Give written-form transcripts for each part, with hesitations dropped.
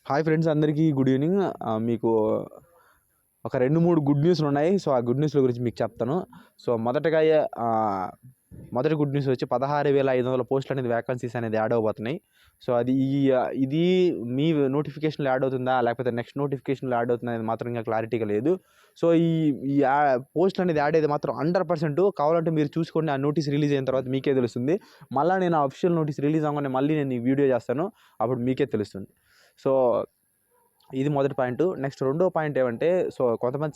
Hi friends, అందరికీ good evening. మీకు ఒక 2-3 గుడ్ న్యూస్లు ఉన్నాయి. సో ఆ గుడ్ న్యూస్ల గురించి మీకు చెప్తాను. సో మొదటి గుడ్ న్యూస్ వచ్చి 16,500 పోస్టులు అనేది వేకన్సీస్ అనేది యాడ్ అవబోతున్నాయి. సో ఇది మీ నోటిఫికేషన్లో యాడ్ అవుతుందా లేకపోతే నెక్స్ట్ నోటిఫికేషన్లో యాడ్ అవుతుందా అనేది మాత్రం ఇంకా క్లారిటీగా లేదు. సో ఈ పోస్టులు అనేది యాడ్ అయితే మాత్రం 100% కావాలంటే మీరు చూసుకోండి. ఆ నోటీస్ రిలీజ్ అయిన తర్వాత మీకే తెలుస్తుంది. మళ్ళీ నేను అఫీషియల్ నోటీస్ రిలీజ్ అవ్వగానే మళ్ళీ నేను ఈ వీడియో చేస్తాను, అప్పుడు మీకే తెలుస్తుంది. సో ఇది మొదటి పాయింట్. నెక్స్ట్ రెండో పాయింట్ ఏమంటే, సో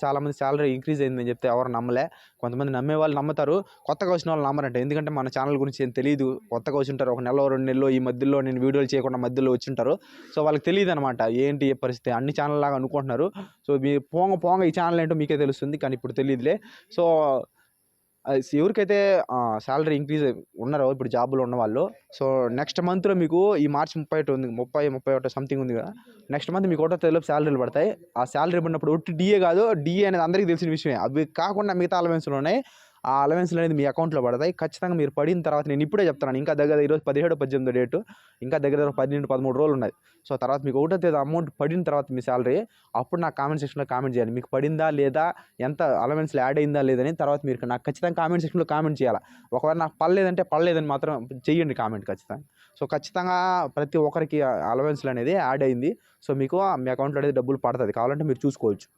చాలామంది శాలరీ ఇంక్రీజ్ అయిందని చెప్తే ఎవరు నమ్మలే. కొంతమంది నమ్మే వాళ్ళు నమ్ముతారు, కొత్తగా వచ్చిన వాళ్ళు నమ్మరంట. ఎందుకంటే మన ఛానల్ గురించి ఏం తెలియదు. కొత్తగా వచ్చి ఉంటారు, 1 నెల 2 నెలలు ఈ మధ్యలో నేను వీడియోలు చేయకుండా మధ్యలో వచ్చింటారు. సో వాళ్ళకి తెలియదు అనమాట ఏంటి ఏ పరిస్థితి. అన్ని ఛానల్ లాగా అనుకుంటున్నారు. సో మీ పోంగ ఈ ఛానల్ ఏంటో మీకే తెలుస్తుంది, కానీ ఇప్పుడు తెలియదులే. సో ఎవరికైతే శాలరీ ఇంక్రీజ్ ఉన్నారో ఇప్పుడు జాబులో ఉన్నవాళ్ళు, సో నెక్స్ట్ మంత్లో మీకు ఈ మార్చి 31 సంథింగ్ ఉంది కదా, నెక్స్ట్ మంత్ మీకు 1వ తేదీలో శాలరీలు పడతాయి. ఆ శాలరీ పడినప్పుడు ఒట్టి డిఏ కాదు, డిఏ అనేది అందరికీ తెలిసిన విషయమే. అవి కాకుండా మిగతా అలవెన్స్లు ఉన్నాయి. ఆ అలవెన్స్లు అనేది మీ అకౌంట్లో పడతాయి. ఖచ్చితంగా మీరు పడిన తర్వాత, నేను ఇప్పుడే చెప్తున్నాను, ఇంకా దగ్గర ఈరోజు 17-18 డేటు, ఇంకా దగ్గర 12-13 రోజులు ఉన్నాయి. సో తర్వాత మీకు 1వ తేదీ అమౌంట్ పడిన తర్వాత మీ శాలరీ, అప్పుడు నాకు కామెంట్ సెక్షన్లో కామెంట్ చేయాలి మీకు పడిందా లేదా, ఎంత అలవెన్స్లో యాడ్ అయిందా లేదని. తర్వాత మీరు నాకు ఖచ్చితంగా కామెంట్ సెక్షన్లో కామెంట్ చేయాలి. ఒకవేళ నాకు పడలేదని మాత్రం చెయ్యండి కామెంట్ ఖచ్చితంగా. సో ఖచ్చితంగా ప్రతి ఒక్కరికి అలవెన్స్లు అనేది యాడ్ అయింది. సో మీకు మీ అకౌంట్లో అనేది డబ్బులు పడుతుంది, కావాలంటే మీరు చూసుకోవచ్చు.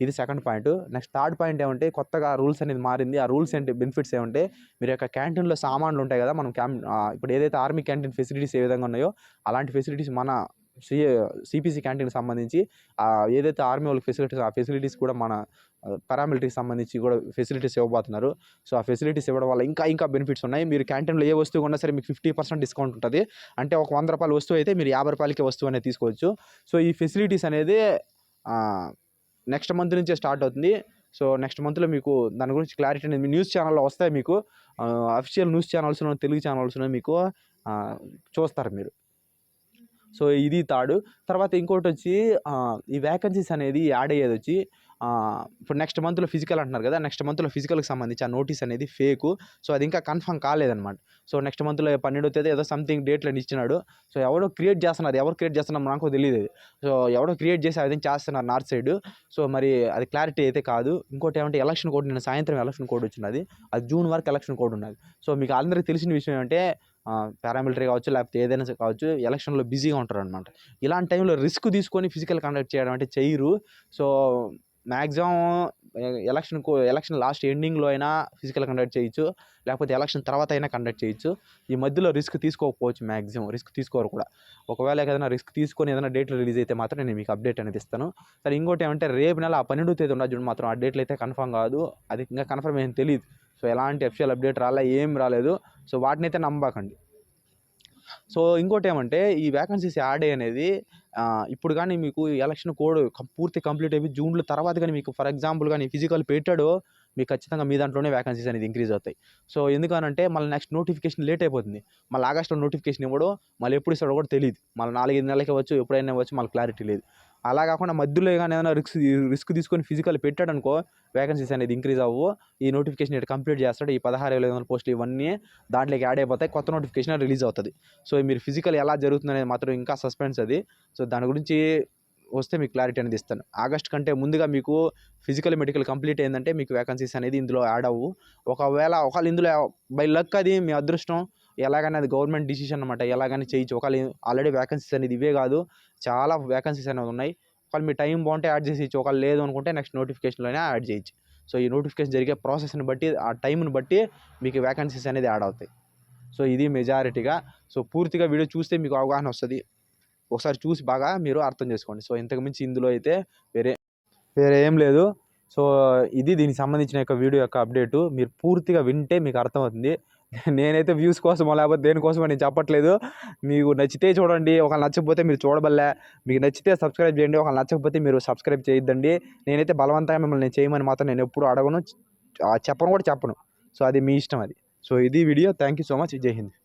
ఇది second point. Next third point ఏమంటే, కొత్తగా రూల్స్ అనేది మారింది. ఆ రూల్స్ ఏంటి, బెనిఫిట్స్ ఏమంటే, మీరు యొక్క క్యాంటీన్లో సామాన్లు ఉంటాయి కదా, మనం ఇప్పుడు ఏదైతే ఆర్మీ క్యాంటీన్ ఫెసిలిటీస్ ఏ విధంగా ఉన్నాయో అలాంటి ఫెసిలిటీస్ మన సిపిసి క్యాంటీన్కి సంబంధించి ఏదైతే ఆర్మీ వాళ్ళకి ఫెసిలిటీస్, ఆ ఫెసిలిటీస్ కూడా మన పారామిలిటరీకి సంబంధించి కూడా ఫెసిలిటీస్ ఇవ్వబోతున్నారు. సో ఆ ఫెసిలిటీస్ ఇవ్వడం వల్ల ఇంకా బెనిఫిట్స్ ఉన్నాయి. మీరు క్యాంటీన్లో ఏ వస్తువు కొన్నా సరే మీకు 50% డిస్కౌంట్ ఉంటుంది. అంటే ఒక 100 రూపాయల వస్తువు అయితే మీరు 50 రూపాయలకి వస్తువు అనేది తీసుకోవచ్చు. సో ఈ ఫెసిలిటీస్ అనేది నెక్స్ట్ మంత్ నుంచే స్టార్ట్ అవుతుంది. సో నెక్స్ట్ మంత్లో మీకు దాని గురించి క్లారిటీ అనేది మీ న్యూస్ ఛానల్లో వస్తాయి. మీకు అఫీషియల్ న్యూస్ ఛానల్స్లో, తెలుగు ఛానల్స్లో మీకు చూస్తారు మీరు. సో ఇది థర్డ్. తర్వాత ఇంకోటి వచ్చి, ఈ వ్యాకెన్సీస్ అనేది యాడ్ అయ్యేది వచ్చి, ఇప్పుడు నెక్స్ట్ మంత్లో ఫిజికల్ అంటున్నారు కదా, నెక్స్ట్ మంత్లో ఫిజికల్కి సంబంధించి ఆ నోటీస్ అనేది ఫేకు. సో అది ఇంకా కన్ఫర్మ్ కాలేదన్నమాట. సో నెక్స్ట్ మంత్లో 12వ తేదీ ఏదో సంథింగ్ డేట్లను ఇచ్చినాడు. సో ఎవరు క్రియేట్ చేస్తున్నారు నాకు తెలియదు. సో ఎవడో క్రియేట్ చేసి అది చేస్తున్నారు నార్త్ సైడ్. సో మరి అది క్లారిటీ అయితే కాదు. ఇంకోటి ఏమంటే, ఎలక్షన్ కోడ్, నిన్న సాయంత్రం ఎలక్షన్ కోడ్ వచ్చినది. అది జూన్ వరకు ఎలక్షన్ కోడ్ ఉన్నది. సో మీకు అందరికీ తెలిసిన విషయం ఏమంటే, పారామిలిటరీ కావచ్చు లేకపోతే ఏదైనా కావచ్చు, ఎలక్షన్లో బిజీగా ఉంటారు అనమాట. ఇలాంటి టైంలో రిస్క్ తీసుకొని ఫిజికల్ కండక్ట్ చేయడం అంటే చేయరు. సో మ్యాక్సిమం ఎలక్షన్ లాస్ట్ ఎండింగ్లో అయినా ఫిజికల్ కండక్ట్ చేయొచ్చు, లేకపోతే ఎలక్షన్ తర్వాత అయినా కండక్ట్ చేయొచ్చు. ఈ మధ్యలో రిస్క్ తీసుకోకపోవచ్చు, మ్యాక్సిమం రిస్క్ తీసుకోరు కూడా. ఒకవేళ ఏదైనా రిస్క్ తీసుకొని ఏదైనా డేట్లు రిలీజ్ అయితే మాత్రం నేను మీకు అప్డేట్ అనేది ఇస్తాను. సరే, ఇంకోటి ఏమంటే, రేపు నెల 12వ తేదీ ఉన్న చూడు మాత్రం ఆ డేట్లు అయితే కన్ఫర్మ్ కాదు. అది ఇంకా కన్ఫర్మ్ ఏం తెలియదు. సో ఎలాంటి అఫీషియల్ అప్డేట్ ఏం రాలేదు. సో వాటిని అయితే నమ్మకండి. సో ఇంకోటి ఏమంటే, ఈ వ్యాకెన్సీస్ యాడ్ అనేది ఇప్పుడు కానీ మీకు ఎలక్షన్ కోడ్ పూర్తి కంప్లీట్ అయిపోయి జూన్లో తర్వాత కానీ మీకు ఫర్ ఎగ్జాంపుల్ కానీ ఫిజికల్ పెట్టాడో, మీకు ఖచ్చితంగా మీ దాంట్లోనే వ్యాకెన్సీస్ అనేది ఇంక్రీజ్ అవుతాయి. సో ఎందుకనంటే మళ్ళీ నెక్స్ట్ నోటిఫికేషన్ లేట్ అయిపోతుంది. మళ్ళీ ఆగస్టులో నోటిఫికేషన్ ఇవ్వడం, మళ్ళీ ఎప్పుడు ఇస్తాడో కూడా తెలియదు. మళ్ళీ 4-5 నెలలకి ఇవ్వచ్చు, ఎప్పుడైనా ఇవ్వచ్చు, మళ్ళీ క్లారిటీ లేదు. అలా కాకుండా మధ్యలో కానీ ఏదైనా రిస్క్ తీసుకొని ఫిజికల్ పెట్టాడనుకో, వ్యాకెన్సీస్ అనేది ఇంక్రీజ్ అవ్వు. ఈ నోటిఫికేషన్ ఇటు కంప్లీట్ చేస్తాడు. ఈ 16,500 పోస్టులు ఇవన్నీ దాంట్లోకి యాడ్ అయిపోతాయి. కొత్త నోటిఫికేషన్ రిలీజ్ అవుతుంది. సో మీరు ఫిజికల్ ఎలా జరుగుతుంది అనేది మాత్రం ఇంకా సస్పెన్స్ అది. సో దాని గురించి వస్తే మీకు క్లారిటీ అనేది ఇస్తాను. ఆగస్ట్ కంటే ముందుగా మీకు ఫిజికల్ మెడికల్ కంప్లీట్ అయిందంటే మీకు వ్యాకెన్సీస్ అనేది ఇందులో యాడ్ అవ్వు. ఒకవేళ ఇందులో బై లక్, అది మీ అదృష్టం, ఎలాగైనా అది గవర్నమెంట్ డిసిషన్ అనమాట, ఎలాగైనా చేయొచ్చు. ఒకవేళ ఆల్రెడీ వ్యాకెన్సీస్ అనేది ఇవే కాదు, చాలా వ్యాకెన్సీస్ అనేవి ఉన్నాయి. ఒకవేళ మీ టైం బాగుంటే యాడ్ చేసేయచ్చు, ఒకవేళ లేదు అనుకుంటే నెక్స్ట్ నోటిఫికేషన్లోనే యాడ్ చేయొచ్చు. సో ఈ నోటిఫికేషన్ జరిగే ప్రాసెస్ని బట్టి, ఆ టైంని బట్టి మీకు వ్యాకెన్సీస్ అనేది యాడ్ అవుతాయి. సో ఇది మెజారిటీగా. సో పూర్తిగా వీడియో చూస్తే మీకు అవగాహన వస్తుంది. ఒకసారి చూసి బాగా మీరు అర్థం చేసుకోండి. సో ఇంతకుమించి ఇందులో అయితే వేరే ఏం లేదు. సో ఇది దీనికి సంబంధించిన యొక్క వీడియో యొక్క అప్డేటు. మీరు పూర్తిగా వింటే మీకు అర్థమవుతుంది. నేనైతే వ్యూస్ కోసమో లేకపోతే దేనికోసమో నేను చెప్పట్లేదు. మీకు నచ్చితే చూడండి, ఒకవేళ నచ్చకపోతే మీరు చూడబల్లే. మీకు నచ్చితే సబ్స్క్రైబ్ చేయండి, ఒకవేళ నచ్చకపోతే మీరు సబ్స్క్రైబ్ చేయొద్దండి. నేనైతే బలవంతంగా మిమ్మల్ని చేయమని మాత్రం నేను ఎప్పుడు అడగను, చెప్పను. సో అది మీ ఇష్టం అది. సో ఇది video. Thank you so much. జై హింద్.